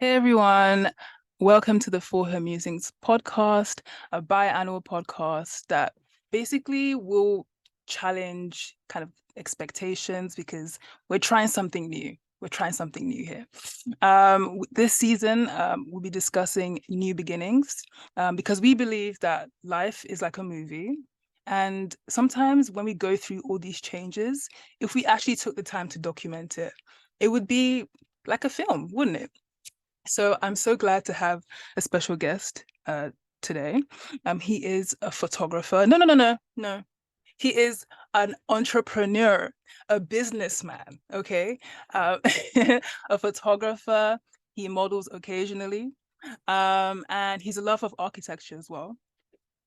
Hey everyone, welcome to the Forhermusings podcast, a biannual podcast that basically will challenge kind of expectations because we're trying something new. We're trying something new here. This season, we'll be discussing new beginnings because we believe that life is like a movie. And sometimes when we go through all these changes, if we actually took the time to document it, it would be like a film, wouldn't it? So I'm so glad to have a special guest today. He is a photographer. No. He is an entrepreneur, a businessman, okay? Uh, a photographer. He models occasionally. And he's a lover of architecture as well.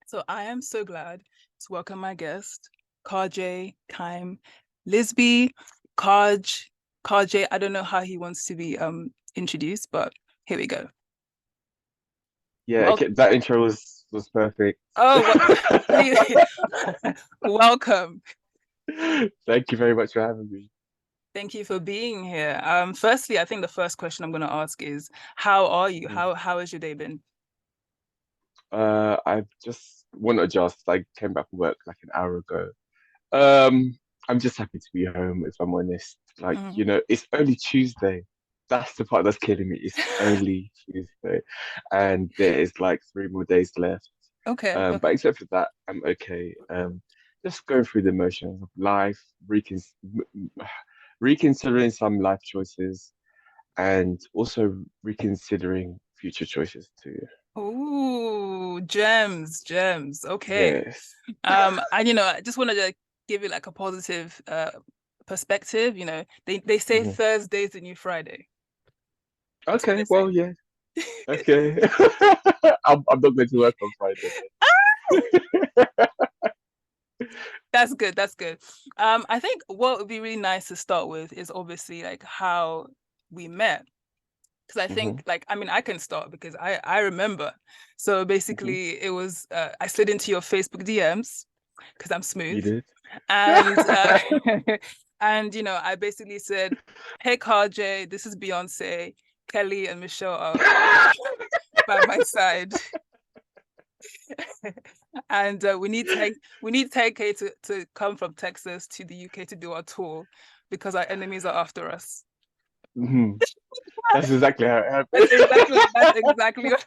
So I am so glad to welcome my guest, Karjai Kaim Lisby. Karj, Karjai, I don't know how he wants to be introduced, but here we go. Yeah, Well, okay, that intro was perfect. oh, please, welcome. Thank you very much for having me. Thank you for being here. Firstly, I think the first question I'm going to ask is, how are you? Mhm. How has your day been? I just want to adjust. I came back from work like an hour ago. Um, I'm just happy to be home, if I'm honest. Like, Mhm. it's only Tuesday. That's the part that's killing me. It's only Tuesday, and there is like 3 more days left. Okay, But okay. except for that, I'm okay. Just going through the motions of life, reconsidering some life choices, and also reconsidering future choices too. Ooh, gems, gems. Okay. Yes. I just wanted to give you like a positive perspective. They say Mhm. Thursday's the new Friday. That's what they Okay, say. well, yeah. Okay. I'm not going to work on Friday That's good. That's good. I think what would be really nice to start with is obviously like how we met. Because I then. think like I can start because I remember. So Hmm. basically it was I slid into your Facebook DMs because I'm You smooth. did? And and I basically said, "Hey Karjai, this is Beyonce, Kelly and Michelle are by my side, and we need 10K to come from Texas to the UK to do our tour because our enemies are after us." Hmm. That's exactly how it That's happened. exactly that's exactly what.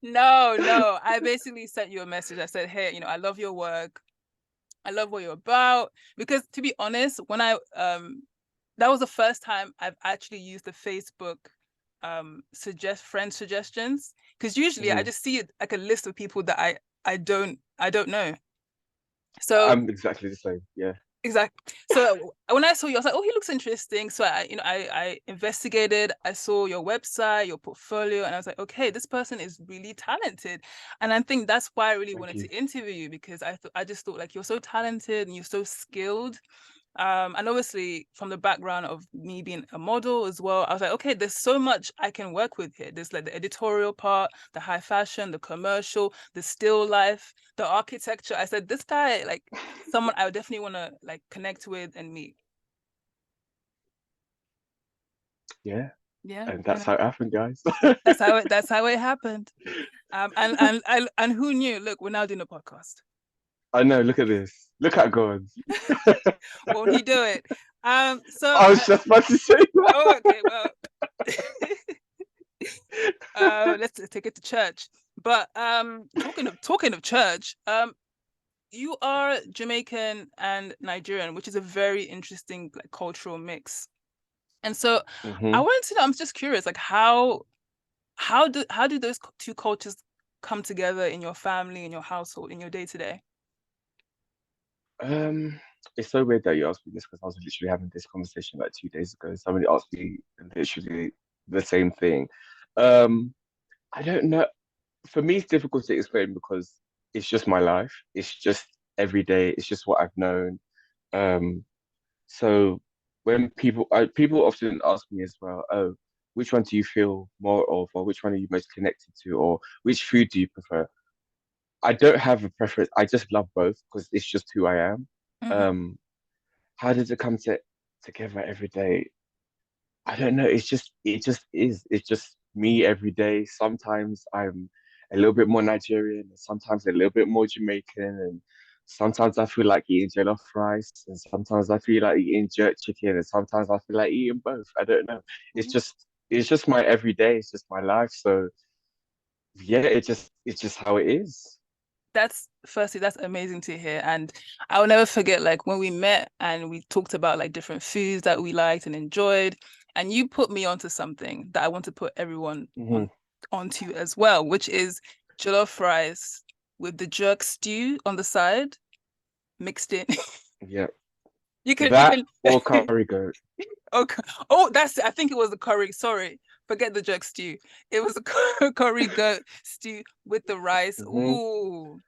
No, no. I basically sent you a message. I said, "Hey, I love your work. I love what you're about." Because to be honest, when I that was the first time I've actually used the Facebook suggest friend suggestions. Because usually I Hmm. just see it like a list of people that I don't know. So I'm exactly the same. Yeah. exactly. So when I saw you, I was like, "Oh, he looks interesting." So I investigated. I saw your website, your portfolio, and I was like, "Okay, this person is really talented." And I think that's why I really Thank wanted you. to interview you because I just thought like you're so talented and you're so skilled. And obviously from the background of me being a model as well, I was like, okay, there's so much I can work with here. There's like the editorial part, the high fashion, the commercial, the still life, the architecture. I said, this guy, like someone I would definitely want to like connect with and meet. Yeah. Yeah, And that's how it happened, guys. that's how it happened. And who knew? Look, we're now doing a podcast. I know. Look at this. Look at God. Won't he do it? So I was just about to say oh, okay, well, let's take it to church. But talking of church, you are Jamaican and Nigerian, which is a very interesting like cultural mix. And so that. I wanted to know, I'm just curious, like how do those two cultures come together in your family, in your household, in your day to day? Um, it's so weird that you asked me this because I was literally having this conversation like 2 days ago. Somebody asked me literally the same thing. Um, I don't know. For me, it's difficult to explain because it's just my life. It's just every day. It's just what I've known. Um, so when people often ask me as well, oh, which one do you feel more of, or which one are you most connected to, or which food do you prefer? I don't have a preference. I just love both because it's just who I am. Mm-hmm. Um, how does it come together every day? I don't know. It just is. It's just me every day. Sometimes I'm a little bit more Nigerian, and sometimes a little bit more Jamaican, and sometimes I feel like eating jollof rice, and sometimes I feel like eating jerk chicken, and sometimes I feel like eating both. I don't know. It's just my everyday. It's just my life. So yeah, it's just how it is. That's firstly, that's amazing to hear. And I'll never forget like when we met and we talked about like different foods that we liked and enjoyed. And you put me onto something that I want to put everyone Hmm. onto as well, which is jollof rice with the jerk stew on the side mixed in. Yeah, You that can or curry goat. okay. Oh, that's I think it was the curry. Sorry. Forget the jerk stew. It was a curry goat stew with the rice. Hmm. Ooh.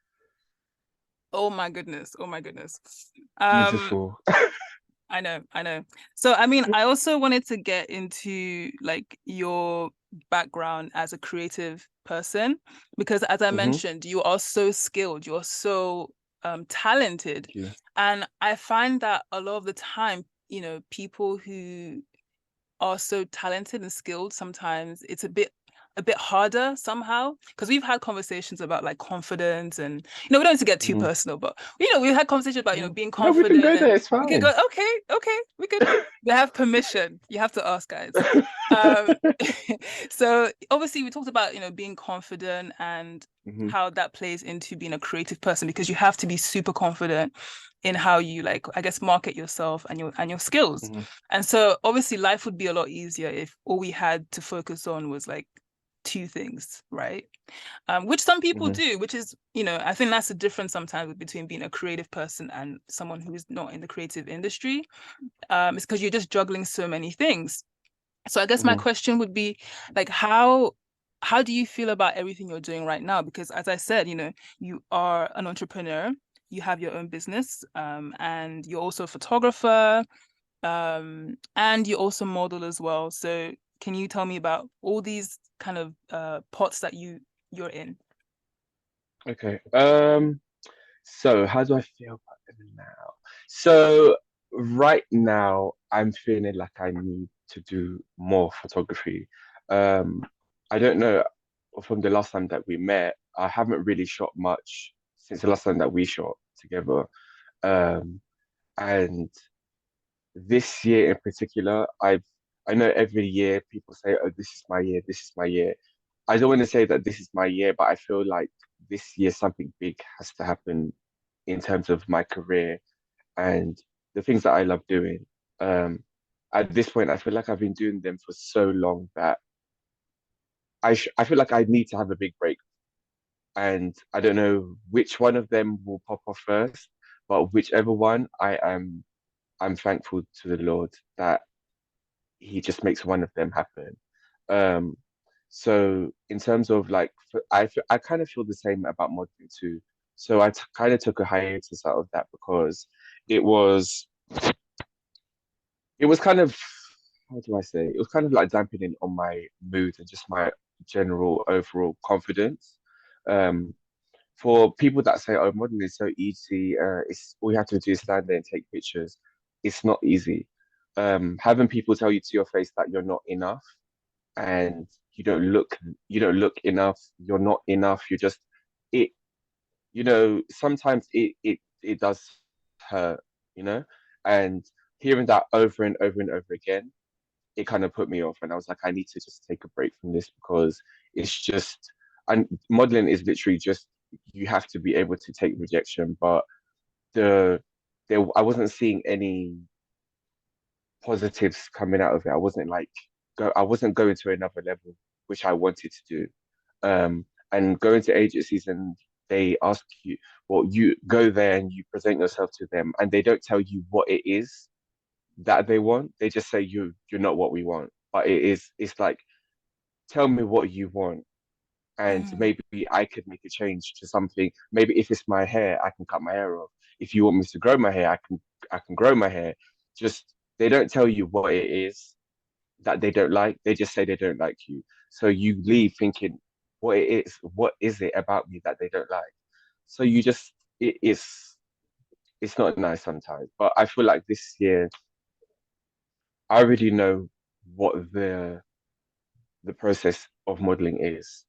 Oh my goodness. Oh my goodness. Um, Beautiful. I know, I know. So I mean, I also wanted to get into like your background as a creative person because as I Hmm. mentioned, you are so skilled, you're so talented. Thank you. And I find that a lot of the time, people who are so talented and skilled, sometimes it's a bit harder somehow because we've had conversations about like confidence and we don't need to get too Hmm. personal, but we've had conversations about Yeah. being No, we can confident go and there. It's we could go fine. okay, we could we have permission. You have to ask guys. Um so obviously we talked about being confident and Hmm. how that plays into being a creative person because you have to be super confident in how you like I guess market yourself and your skills. Hmm. And so obviously life would be a lot easier if all we had to focus on was like two things, right? Which some people Hmm. do, which is, I think that's the difference sometimes between being a creative person and someone who is not in the creative industry. It's because you're just juggling so many things. So I guess my Hmm. question would be like how do you feel about everything you're doing right now? Because as I said, you are an entrepreneur, you have your own business, and you're also a photographer, and you also model as well. So can you tell me about all these kind of pots that you're in? Okay. So how do I feel about them now? So right now I'm feeling like I need to do more photography. Um, I don't know from the last time that we met, I haven't really shot much since the last time that we shot together. Um, and this year in particular, I know every year people say, "Oh, this is my year, this is my year." I don't want to say that this is my year, but I feel like this year something big has to happen in terms of my career and the things that I love doing. Um, at this point, I feel like I've been doing them for so long that I feel like I need to have a big break, and I don't know which one of them will pop off first, but whichever one, I'm thankful to the Lord that He just makes one of them happen. Um, so in terms of like, I kind of feel the same about modeling too. So I kind of took a hiatus out of that because it was it was kind of, how do I say? It was kind of like dampening on my mood and just my general overall confidence. Um, for people that say, "Oh, modeling is so easy. It's all you have to do is stand there and take pictures." It's not easy. Having people tell you to your face that you're not enough and you don't look enough, you're not enough, you're just it, sometimes it does hurt, you know? And hearing that over and over and over again, it kind of put me off. And I was like, I need to just take a break from this because it's just, and modeling is literally just, you have to be able to take rejection. But the, I wasn't seeing any positives coming out of it. I wasn't going to another level, which I wanted to do. And going to agencies and they ask you, well, you go there and you present yourself to them, and they don't tell you what it is that they want. They just say you're not what we want. But it's like, tell me what you want, and Mm, maybe I could make a change to something. Maybe if it's my hair, I can cut my hair off. If you want me to grow my hair, I can grow my hair. Just they don't tell you what it is that they don't like. They just say they don't like you. So you leave thinking, what is it about me that they don't like? So you just it's not nice sometimes. But I feel like this year I already know what the process of modeling is.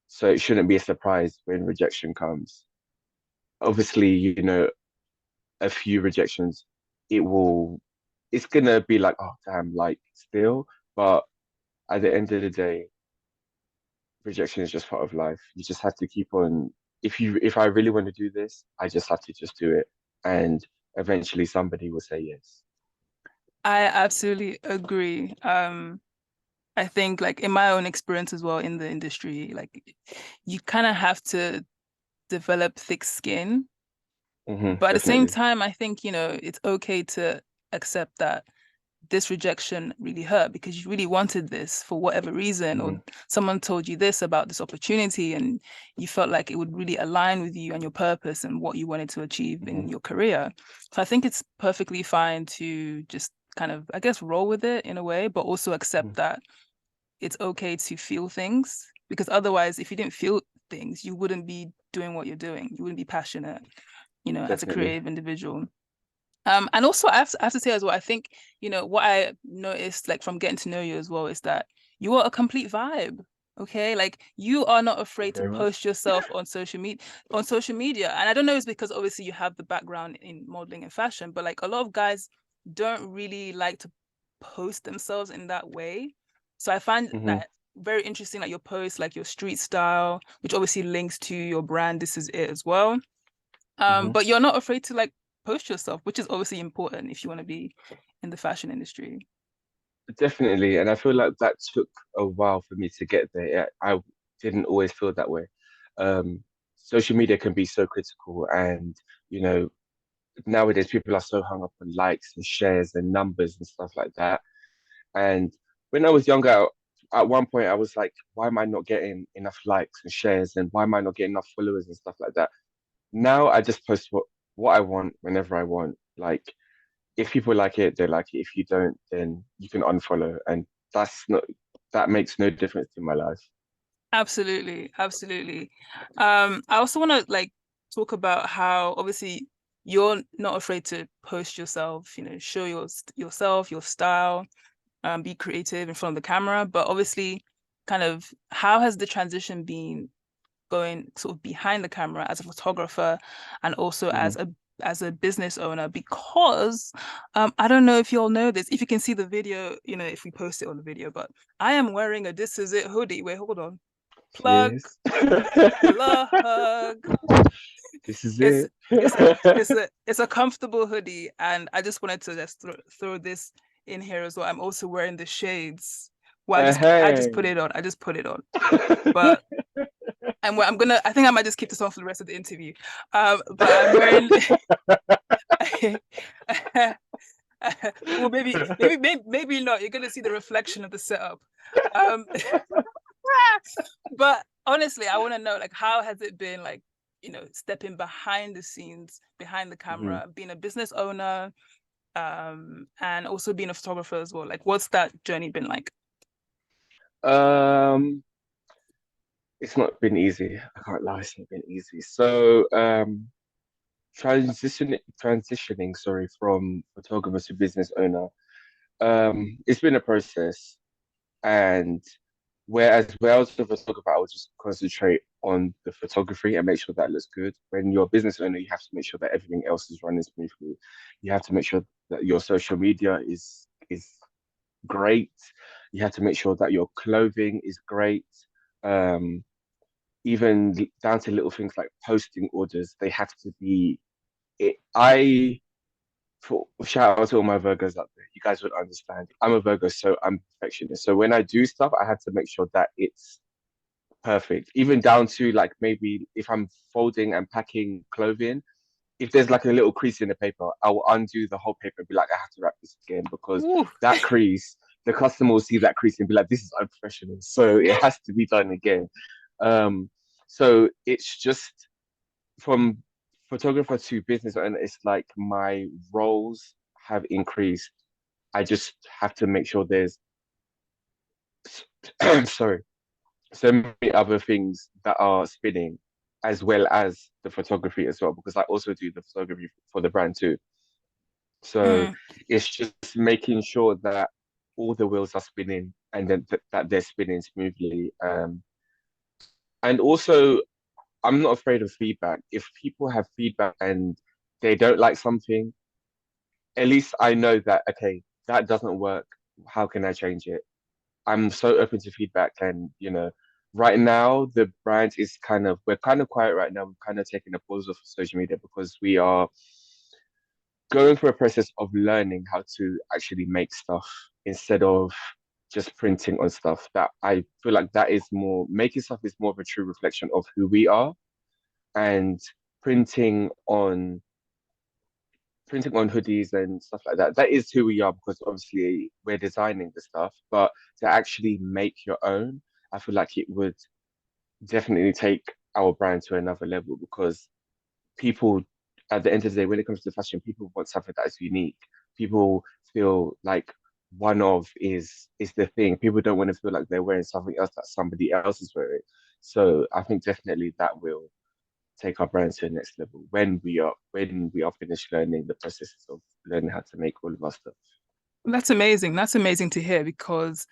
So it shouldn't be a surprise when rejection comes. Obviously, a few rejections, it will, it's gonna be like, oh damn, like still. But at the end of the day, rejection is just part of life. You just have to keep on. If I really want to do this, I just have to just do it, and eventually somebody will say yes. I absolutely agree. I think like in my own experience as well in the industry, like you kind of have to develop thick skin. But at the same Definitely. time, I think, it's okay to accept that this rejection really hurt because you really wanted this for whatever reason, or hmm someone told you this about this opportunity and you felt like it would really align with you and your purpose and what you wanted to achieve hmm in your career. So I think it's perfectly fine to just kind of, I guess, roll with it in a way, but also accept that it's okay to feel things because otherwise, if you didn't feel things, you wouldn't be doing what you're doing. You wouldn't be passionate, as a Definitely. creative individual. And also I have to say as well, I think, what I noticed like from getting to know you as well is that you are a complete vibe. Okay. Like you are not Thank afraid you to very much. post yourself on social media. And I don't know, it's because obviously you have the background in modeling and fashion, but like a lot of guys don't really like to post themselves in that way. So I find hmm that very interesting, like your post, like your street style, which obviously links to your brand. This is it as well. hmm But you're not afraid to like post yourself, which is obviously important if you want to be in the fashion industry. Definitely. And I feel like that took a while for me to get there. Yeah, I didn't always feel that way. Um, Social media can be so critical, and you know, nowadays people are so hung up on likes and shares and numbers and stuff like that. And when I was younger, at one point I was like, why am I not getting enough likes and shares, and why am I not getting enough followers and stuff like that? Now I just post what I want whenever I want. Like if people like it, they like it. If you don't, then you can unfollow, and that's not that makes no difference to my life. Absolutely, absolutely. I also want to like talk about how obviously you're not afraid to post yourself, show yourself, your style, be creative in front of the camera, but obviously kind of how has the transition been going sort of behind the camera as a photographer and also Mhm. as a business owner because I don't know if you all know this, if you can see the video, if we post it on the video, but I am wearing a This Is It hoodie. Wait, hold on. Plug, Yes. plug. This is It's it. it's a it's a comfortable hoodie, and I just wanted to just throw this in here as well. I'm also wearing the shades. Well, I just put Hey. it on. I just put it on. But I think I might just keep this on for the rest of the interview. But I'm wearing well, maybe not. You're gonna see the reflection of the setup. Um, but honestly, I want to know like how has it been like, stepping behind the scenes, behind the Mhm. camera, being a business owner, and also being a photographer as well. Like, what's that journey been like? Um, it's not been easy. I can't lie, it's not been easy. So, transitioning, sorry, from photographer to business owner. It's been a process, and where I was a photographer, I would just concentrate on the photography and make sure that looks good. When you're a business owner, you have to make sure that everything else is running smoothly. You have to make sure that your social media is great. You have to make sure that your clothing is great. Um, Even down to little things like posting orders, they have to be. I shout out to all my Virgos out there. You guys would understand. I'm a Virgo, so I'm perfectionist. So when I do stuff, I have to make sure that it's perfect. Even down to like maybe if I'm folding and packing clothing, if there's like a little crease in the paper, I will undo the whole paper and be like, I have to wrap this again because Ooh. that crease, the customer will see that crease and be like, this is unprofessional. So it has to be done again. Um, so it's just from photographer to business owner, it's like my roles have increased. I just have to make sure there's sorry, so many other things that are spinning as well as the photography as well, because I also do the photography for the brand too. So Mm, it's just making sure that all the wheels are spinning and then that they're spinning smoothly. And also, I'm not afraid of feedback. If people have feedback and they don't like something, at least I know that, okay, that doesn't work. How can I change it? I'm so open to feedback. And, right now, the brand is we're kind of quiet right now. We're kind of taking a pause off of social media because we are going through a process of learning how to actually make stuff instead of just printing on stuff. That I feel like that is more making stuff is more of a true reflection of who we are, and printing on printing on hoodies and stuff like that. That is who we are because obviously we're designing the stuff, but to actually make your own, I feel like it would definitely take our brand to another level because people, at the end of the day, when it comes to fashion, people want something that is unique. People feel like one of is the thing. People don't want to feel like they're wearing something else that somebody else is wearing. So I think definitely that will take our brand to the next level when we are finished learning the processes of learning how to make all of our stuff. That's amazing. That's amazing to hear because,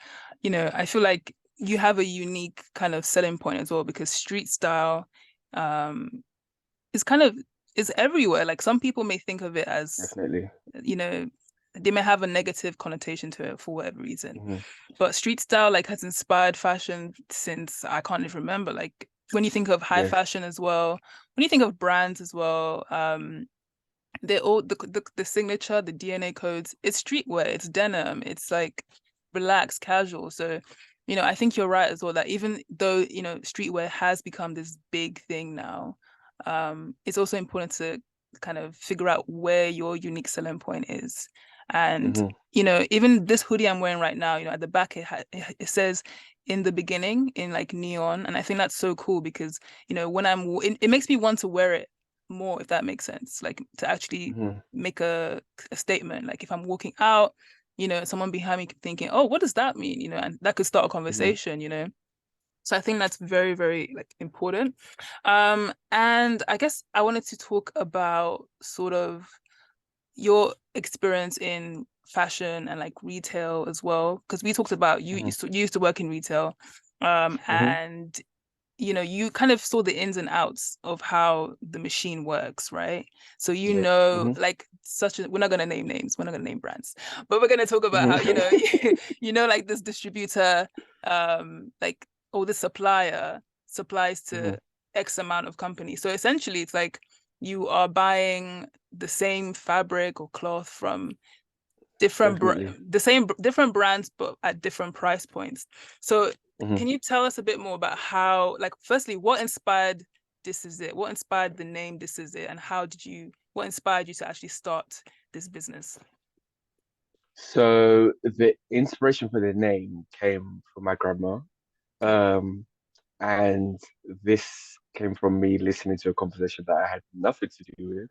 I feel like you have a unique kind of selling point as well because street style um is kind of is everywhere. Like some people may think of it as, Definitely. you know, they may have a negative connotation to it for whatever reason. Hmm. But street style like has inspired fashion since I can't even remember. Like when you think of high Yes. fashion as well, when you think of brands as well, they're all the signature, the DNA codes, it's streetwear, it's denim, it's like relaxed, casual. So, I think you're right as well that even though, streetwear has become this big thing now, it's also important to kind of figure out where your unique selling point is. And, Hmm. even this hoodie I'm wearing right now, at the back it says in the beginning in like neon. And I think that's so cool because, when it makes me want to wear it more, if that makes sense. Like to actually Hmm. make a statement. Like if I'm walking out, someone behind me thinking, oh, what does that mean? And that could start a Hmm. conversation. So I think that's very, very like important. And I guess I wanted to talk about sort of your experience in fashion and like retail as well, because we talked about you, Hmm. you used to work in retail, Hmm. and you kind of saw the ins and outs of how the machine works, right? So Yeah. Hmm. like we're not gonna name names, we're not gonna name brands, but we're gonna talk about how, Hmm. like this distributor, like or the supplier supplies Hmm. to X amount of companies. So essentially it's like you are buying the same fabric or cloth from Definitely. different brands but at different price points. So Hmm. can you tell us a bit more about how, like, firstly, what inspired This Is It? What inspired the name This Is It? And what inspired you to actually start this business? So the inspiration for the name came from my grandma. Okay. Um, and this came from me listening to a conversation that I had nothing to do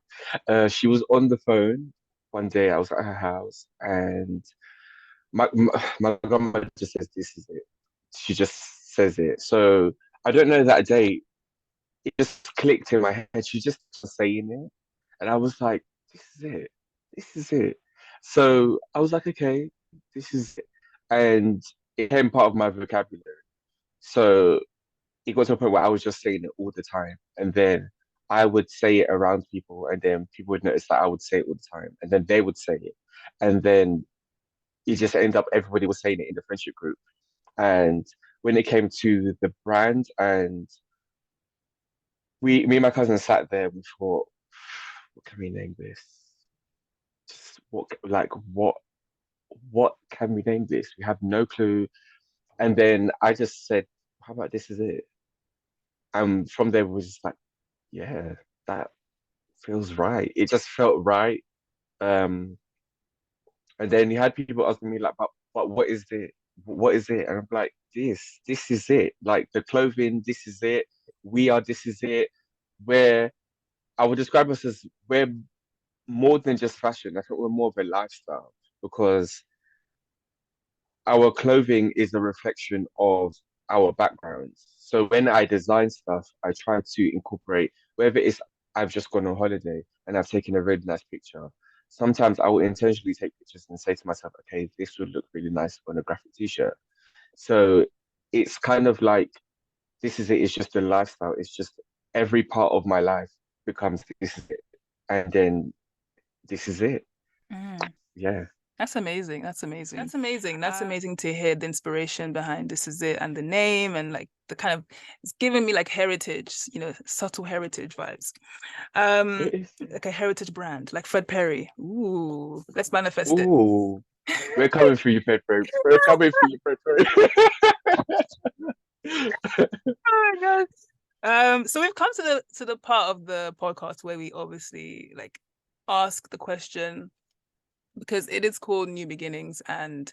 with. She was on the phone one day. I was at her house, and my grandma just says, "This is it." She just says it. So I don't know that day. It just clicked in my head. She just was saying it, and I was like, "This is it. This is it." So I was like, "Okay, this is it," and it became part of my vocabulary. So it got to a point where I was just saying it all the time. And then I would say it around people, and then people would notice that I would say it all the time. And then they would say it. And then it just ended up everybody was saying it in the friendship group. And when it came to the brand, and me and my cousin sat there, we thought, what can we name this? Just what can we name this? We have no clue. And then I just said, how about this is it? And from there, we was just like, yeah, that feels right. It just felt right. Um, and then you had people asking me like, but what is it? What is it? And I'm like, this is it. Like the clothing, this is it. We are, this is it. Where I would describe us as we're more than just fashion. I think we're more of a lifestyle because our clothing is a reflection of our backgrounds. So when I design stuff, I try to incorporate whether it's I've just gone on holiday and I've taken a really nice picture. sometimes I will intentionally take pictures and say to myself, okay, this would look really nice on a graphic t-shirt. So it's kind of like this is it, it's just a lifestyle. It's just every part of my life becomes this is it. And then this is it. Mm. Yeah. That's amazing. That's amazing. That's amazing. That's amazing to hear the inspiration behind This Is It and the name and like the kind of it's giving me like heritage, subtle heritage vibes. It is. Like a heritage brand, like Fred Perry. Ooh, let's manifest it. Ooh, we're coming for you, Pedro. We're coming for you, Pedro. Oh my God. So we've come to the part of the podcast where we obviously like ask the question because it is called New Beginnings, and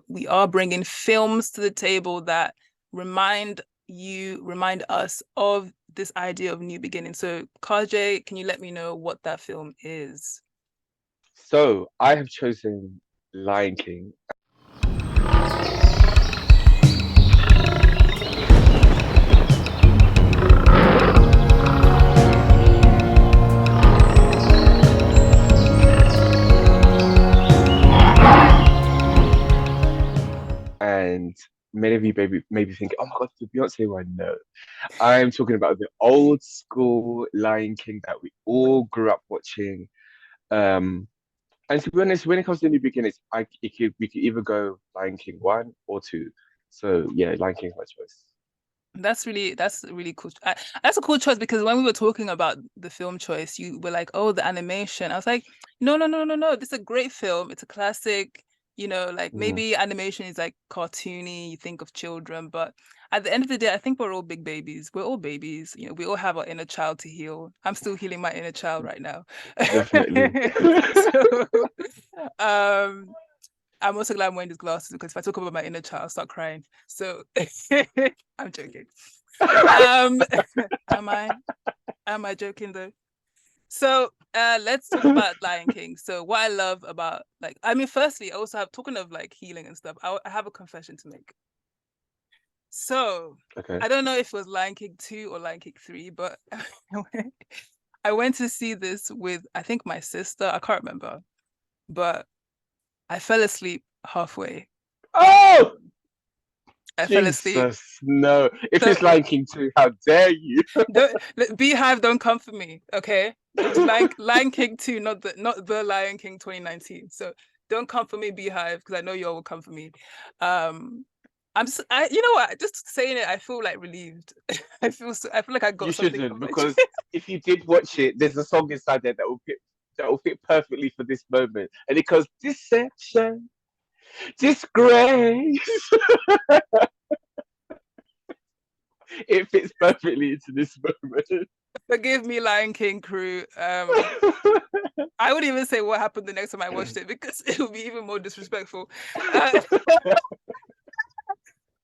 we are bringing films to the table that remind us of this idea of new beginning. So, Karjai, can you let me know what that film is? So I have chosen Lion King. And many of you maybe think, oh my God, the Beyonce one. No, I'm talking about the old school Lion King that we all grew up watching. Um, and to be honest, when it comes to New Beginnings, we could either go Lion King 1 or 2. So yeah, Lion King's my choice. That's really cool. That's a cool choice because when we were talking about the film choice, you were like, "Oh, the animation." I was like, "No, no, no, no, no. This is a great film. It's a classic. Like Mm. maybe animation is like cartoony. You think of children, but at the end of the day, I think we're all big babies. We're all babies. We all have our inner child to heal. I'm still healing my inner child right now. Definitely. So, um, I'm also glad I'm wearing these glasses because if I talk about my inner child, I'll start crying. So I'm joking. Um, am I? Am I joking though? So let's talk about Lion King. So what I love about firstly, I also have talking of like healing and stuff. I have a confession to make. So Okay. I don't know if it was Lion King 2 or Lion King 3, but I went to see this with I think my sister. I can't remember, but I fell asleep halfway. Oh, I fell asleep. Jesus, no. If So it's Lion King 2, how dare you? don't Beehive, don't come for me, okay? It was Lion King 2, not the Lion King 2019. So don't come for me, Beehive, because I know you all will come for me. Um, you know what? Just saying it, I feel like relieved. I feel like I You got something off shouldn't, my because chest. if you did watch it, there's a song inside there that will fit perfectly for this moment. And it goes, deception, disgrace. It fits perfectly into this moment. Forgive me, Lion King crew. I would even say what happened the next time I watched it because it would be even more disrespectful. Uh,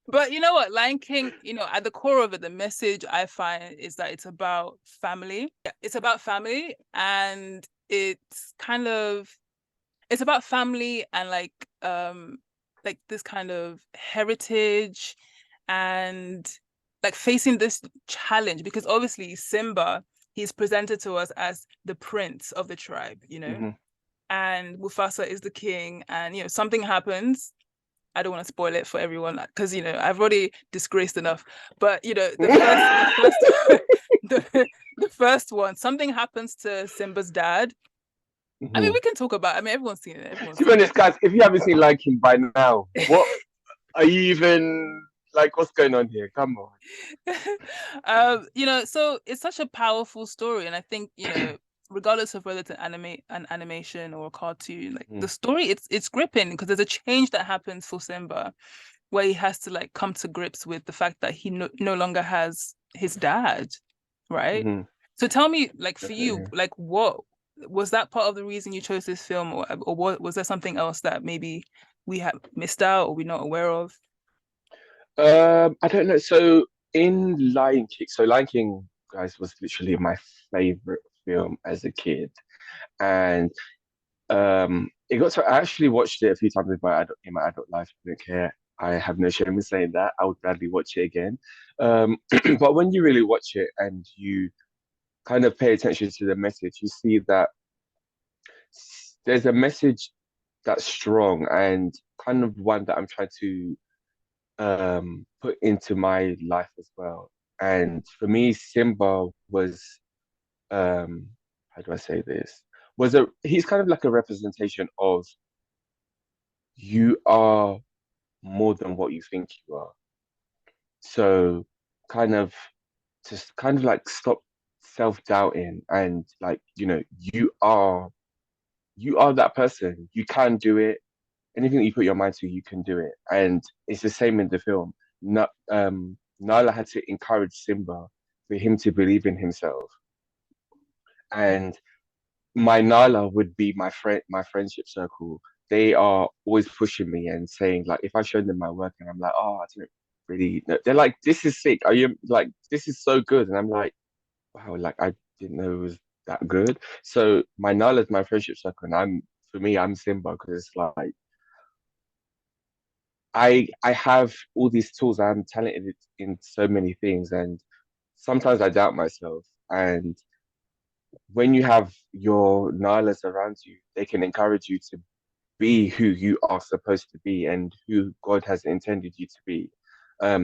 But you know what, Lion King, at the core of it, the message I find is that it's about family. Yeah, it's about family, and it's about family and like this kind of heritage and like facing this challenge because obviously Simba, he's presented to us as the prince of the tribe. Hmm. And Mufasa is the king, and something happens. I don't want to spoil it for everyone because I've already disgraced enough. But the first one, something happens to Simba's dad. I mean, Hmm. we can talk about. I mean, everyone's seen it. Everyone's To be seen honest, guys, if you haven't seen Lion King by now, what are you even like? What's going on here? Come on. it. So it's such a powerful story, and I think regardless of whether it's an animation or a cartoon, like the Mm. story, it's gripping because there's a change that happens for Simba where he has to like come to grips with the fact that he no longer has his dad, right? Hmm. So tell me, like for you, Definitely. like what was that part of the reason you chose this film, or what was there something else that maybe we have missed out or we're not aware of? I don't know. So in Lion King, Lion King, guys, was literally my favorite film as a kid, and it got to. I actually watched it a few times in my adult life. I don't care. I have no shame in saying that. I would gladly watch it again. Um, but when you really watch it and you kind of pay attention to the message, you see that there's a message that's strong and kind of one that I'm trying to put into my life as well. And for me, Simba was how do I say this? He's kind of like a representation of you are more than what you think you are. So kind of just kind of like stop self-doubting and like, you are that person. You can do it. Anything that you put your mind to, you can do it. And it's the same in the film. Nala had to encourage Simba for him to believe in himself. And my Nala would be my friendship circle. They are always pushing me and saying like if I show them my work and I'm like, oh, I don't really know. They're like, this is sick. Are you like this is so good? And I'm like, wow, like I didn't know it was that good. So my Nala is my friendship circle, and for me, I'm Simba because it's like I have all these tools. I'm talented in so many things, and sometimes I doubt myself. And when you have your Nalas around you, they can encourage you to be who you are supposed to be and who God has intended you to be.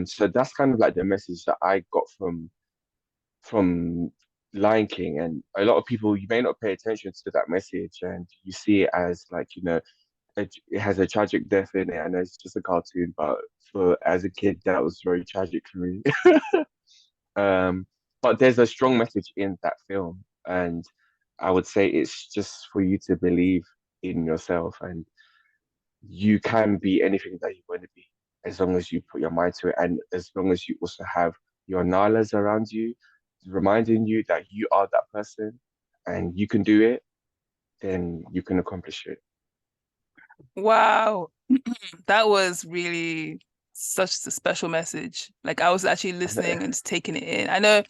So that's kind of like the message that I got from Lion King, and a lot of people you may not pay attention to that message, and you see it as like it has a tragic death in it, and it's just a cartoon, but for as a kid that was very tragic for me. Um, but there's a strong message in that film, and I would say it's just for you to believe in yourself, and you can be anything that you want to be as long as you put your mind to it, and as long as you also have your Nalas around you, reminding you that you are that person, and you can do it. Then you can accomplish it. Wow. That was really such a special message. Like I was actually listening and just taking it in. I know,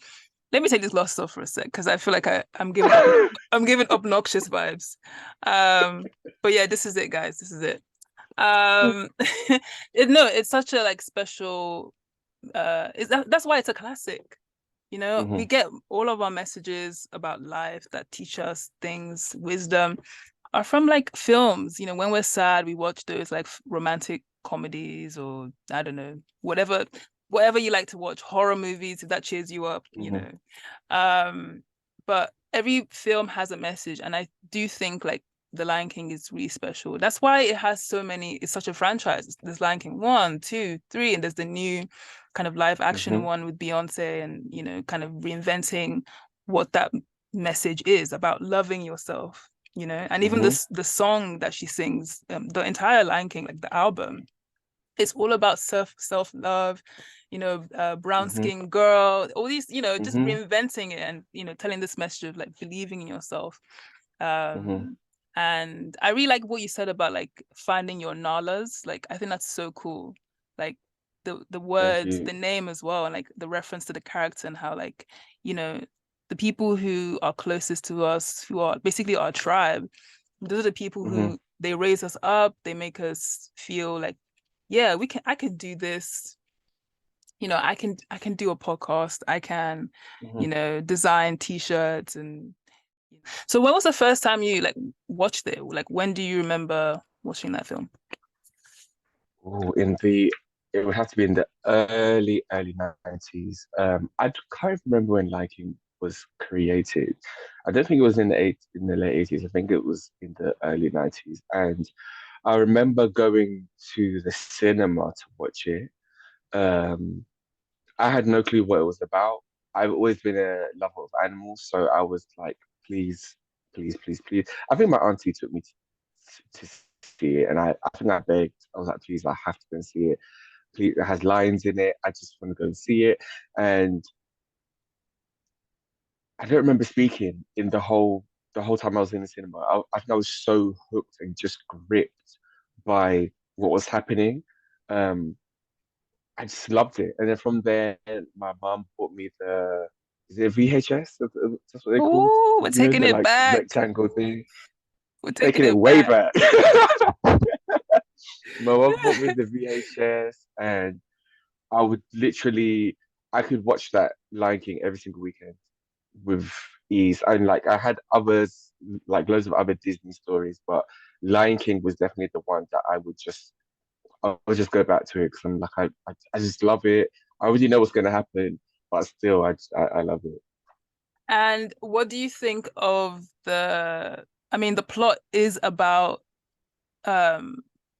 let me take this lost stuff for a sec because I feel like I'm giving up I'm giving obnoxious vibes. But yeah, this is it, guys. This is it. No, it's such a like special that's why it's a classic. We Hmm. get all of our messages about life that teach us things, wisdom, are from like films. When we're sad, we watch those like romantic comedies or I don't know, whatever you like to watch, horror movies if that cheers you up. Hmm. Um, but every film has a message, and I do think like The Lion King is really special. That's why it has so many, it's such a franchise. There's Lion King 1, 2, 3, and there's the new kind of live action Hmm. one with Beyonce and kind of reinventing what that message is about loving yourself. And even Hmm. this the song that she sings, the entire Lion King, like the album, it's all about self love, brown Hmm. skin girl, all these, just Hmm. reinventing it and telling this message of like believing in yourself. Hmm. um and I really like what you said about like finding your nalas. Like I think that's so cool. Like the Thank words, you. the name as well, and like the reference to the character and how like you know the people who are closest to us, who are basically our tribe, those are the people Hmm. who they raise us up, they make us feel like, yeah, I can do this. I can do a podcast. I can, Hmm. design t-shirts. And so when was the first time you like watched it? Like when do you remember watching that film? Oh, it would have to be in the early 90s. I can't remember when Liking was created. I don't think it was in the late 80s. I think it was in the early 90s. And I remember going to the cinema to watch it. Um, I had no clue what it was about. I've always been a lover of animals, so I was like, please, please, please, please. I think my auntie took me to see it, and I think I begged. I was like, please, I have to go and see it. Please, it has lions in it. I just want to go and see it. And I don't remember speaking in the whole time I was in the cinema. I think I was so hooked and just gripped by what was happening. Um, I just loved it. And then from there, my mom bought me is it VHS? That's what they're called. Oh, we're taking The it like back. rectangle thing. We're taking Taking it it way back. back. My mom bought me the VHS, and I would literally, I could watch that Lion King every single weekend with. is, and like I had others, like loads of other Disney stories, but Lion King was definitely the one that I would just go back to it because I'm like I just love it. I already know what's gonna happen, but still I love it. And what do you think of I mean, the plot is about um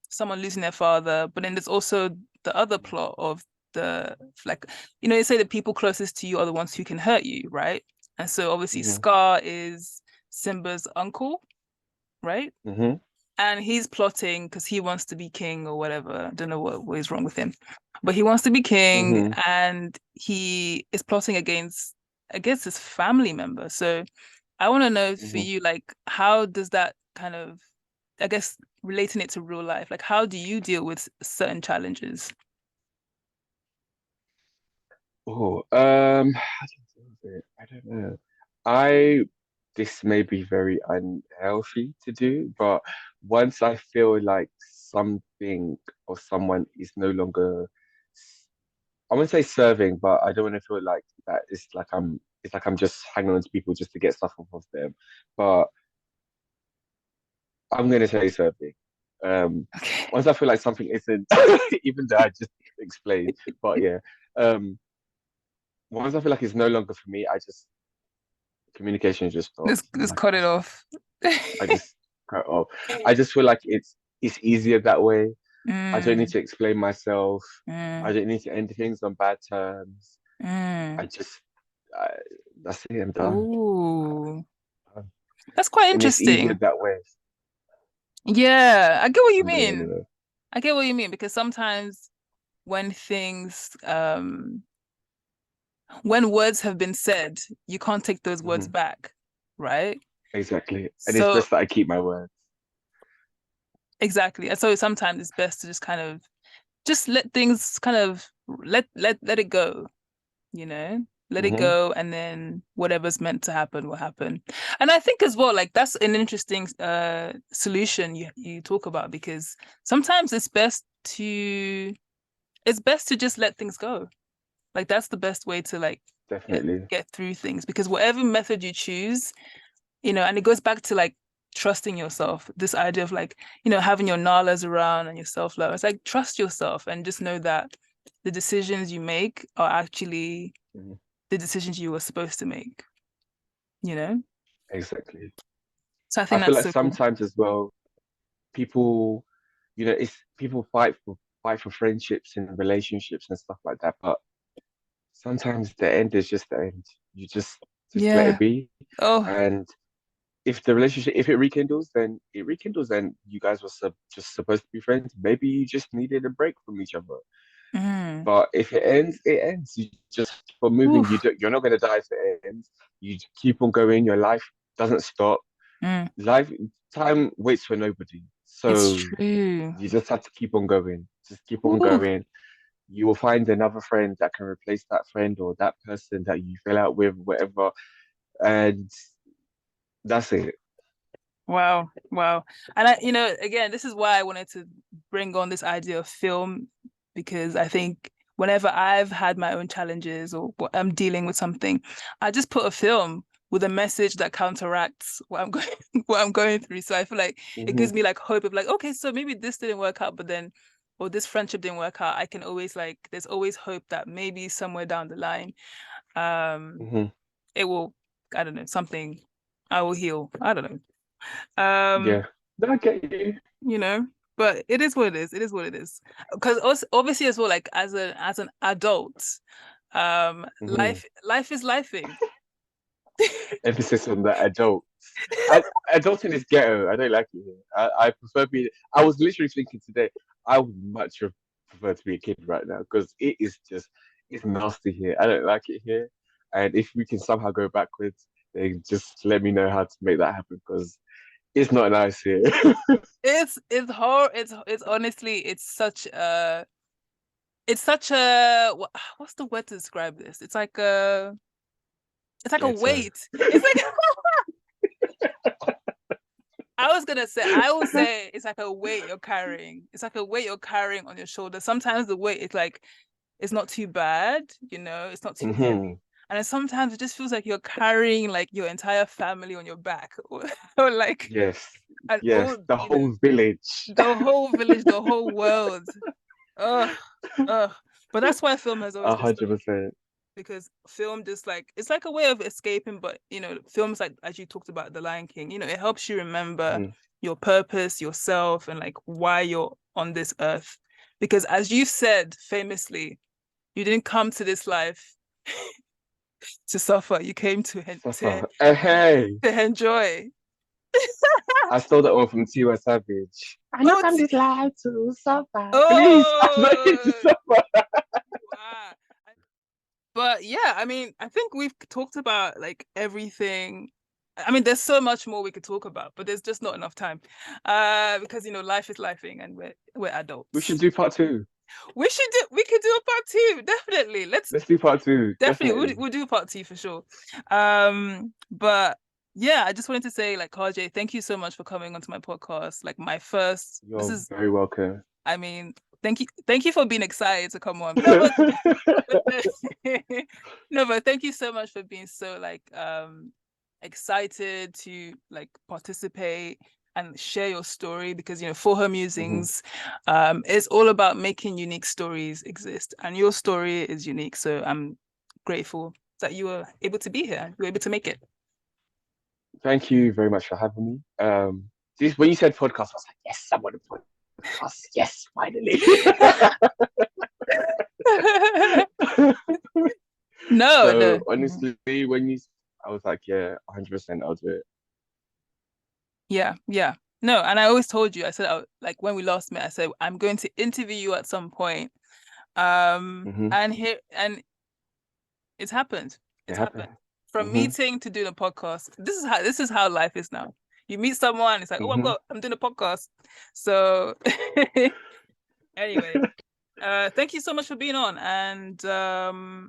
someone losing their father, but then there's also the other plot of the like, they say the people closest to you are the ones who can hurt you, right? And so obviously Hmm. Scar is Simba's uncle, right? Hmm. And he's plotting because he wants to be king or whatever. I don't know what is wrong with him, but he wants to be king, Hmm. and he is plotting against his family member. So I want to know for Hmm. you, like, how does that kind of, I guess, relating it to real life, like, how do you deal with certain challenges? Oh, how do I deal with it? I don't know. I This may be very unhealthy to do, but once I feel like something or someone is no longer, I wouldn't say serving, but I don't want to feel like that it's like I'm just hanging on to people just to get stuff off of them. But I'm gonna say serving. Um, Okay. Once I feel like something isn't, even though I just explained, but yeah. Once I feel like it's no longer for me, I just communication just Let's stops. I'm let's like, cut it off. I just cut off. I just feel like it's easier that way. I don't need Mm, to explain myself. I mm, don't need to end things on bad terms. mm. I just I, that's it. I'm done. Ooh, that's quite And it's easier interesting. that way. Yeah, I get what you I'm doing mean. anyway. I get what you mean because sometimes when when words have been said, you can't take those words Hmm. back, right? Exactly. And it's So best that I keep my word. exactly. And so sometimes it's best to just kind of just let things kind of let it go, you know? Let it Hmm. go, and then whatever's meant to happen will happen. And I think as well, like, that's an interesting solution you talk about, because sometimes it's best to just let things go. Like, that's the best way to, like, Definitely. get through things, because whatever method you choose, and it goes back to, like, trusting yourself. This idea of, like, having your nalas around and your self-love. It's like, trust yourself and just know that the decisions you make are actually Hmm. the decisions you were supposed to make, you know? Exactly. So I I think feel that's like so cool. sometimes as well, people, it's people fight for friendships and relationships and stuff like that. But sometimes the end is just the end. You just let it Yeah. be. Oh, And if the relationship, if it rekindles, then it rekindles. And you guys were just supposed to be friends. Maybe you just needed a break from each other. mm. But if it ends, it ends. You just keep on moving. Oof. You're not gonna die if it ends. You keep on going. Your life doesn't stop. Mm. Life Time waits for nobody. It's So true. you just have to keep on going. Just keep on Ooh. going. You will find another friend that can replace that friend or that person that you fell out with, whatever. And that's it. Wow. Wow. And again, this is why I wanted to bring on this idea of film, because I think whenever I've had my own challenges or I'm dealing with something, I just put a film with a message that counteracts what I'm going what I'm going through. So I feel like it Hmm. gives me, like, hope of, like, okay, so maybe this didn't work out, but then, or this friendship didn't work out. I can always, like, there's always hope that maybe somewhere down the line, um, Hmm. it will, I don't know, something, I will heal. I don't know. Um, Yeah. No, I get you. you know, but it is what it is. It is what it is. Because obviously as well, like, as an adult, Hmm. life is lifing. Emphasis on the adults. Adulting is ghetto. I don't like it here. I prefer being. I was literally thinking today, I would much prefer to be a kid right now because it's nasty here. I don't like it here. And if we can somehow go backwards, then just let me know how to make that happen because it's not nice here. It's hard. It's honestly, it's such a what's the word to describe this? It's like a Ghetto. weight. It's like I would say it's like a weight you're carrying. It's like a weight you're carrying on your shoulder. Sometimes the weight is like, it's not too bad, it's not too Hmm. heavy. And then sometimes it just feels like you're carrying like your entire family on your back, or like, Yes, and yes, all, the whole village. the whole village, the whole world. Ugh, ugh. But that's why film has always A been so, 100%. because film just like, it's like a way of escaping. But films like, as you talked about The Lion King, it helps you remember Mhm. your purpose, yourself, and like why you're on this earth. Because as you said famously, you didn't come to this life to suffer. You came Suffer. Hey, to enjoy. I stole that one from Tiwa Savage. I know Oh, come this life to suffer. Please, I'm not here to oh, suffer. wow. But yeah, I mean, I think we've talked about like everything. I mean, there's so much more we could talk about, but there's just not enough time. Because life is lifing, and we're We should adults. do part two. We could do a part two, definitely. Let's Let's do part two, definitely definitely. we'll do a part two for sure. But yeah, I just wanted to say, like, Karjai, thank you so much for coming onto my podcast. Like, my first, this You're is, very welcome. I mean, thank you for being excited to come on. No, but no, but thank you so much for being so like excited to like participate and share your story, because For Her Mhm. Musings is all about making unique stories exist, and your story is unique. So I'm grateful that you were able to be here. You were able to make it. Thank you very much for having me. This when you said podcast, I was like, yes, I'm on a podcast. Yes, finally. No, no. So honestly, I was like, yeah, 100%, I'll do it. Yeah, yeah. No, and I always told you, I said, like when we last met, I said, I'm going to interview you at some point. Hmm. And it's happened. It It's happened. happened. From Hmm. meeting to doing a podcast. This is how life is now. You meet someone, it's like, oh, Hmm. I'm doing a podcast. So anyway, thank you so much for being on. And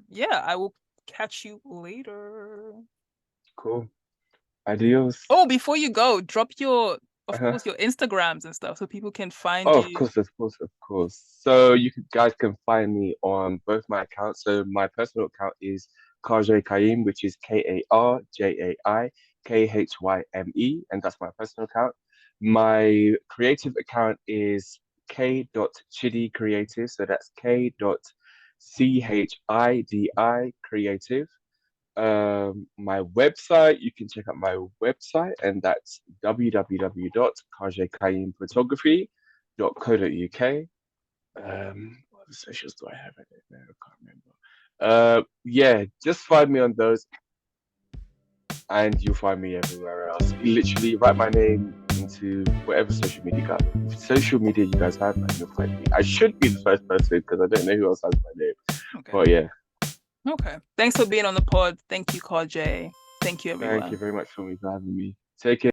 yeah, I will catch you later. Cool. Adios. Oh, before you go, drop of Uh-huh. course, your Instagrams and stuff so people can find Oh, of you. course, of course, of course. So guys can find me on both my accounts. So my personal account is Karjai Kaim, which is KarJaiKhyme, and that's my personal account. My creative account is k.chidi creative. So that's k.chidi creative. My website, you can check out my website, and that's www.karjaikayimphotography.co.uk. What other socials do I have? I don't know. I can't remember. Yeah, just find me on those, and you'll find me everywhere else. You literally write my name into whatever social media you guys have, and you'll find me. I should be the first person because I don't know who else has my name. Okay. But yeah, Okay. Thanks for being on the pod. Thank you, Karjai. Thank you, thank you everyone. very much for having me. Take care.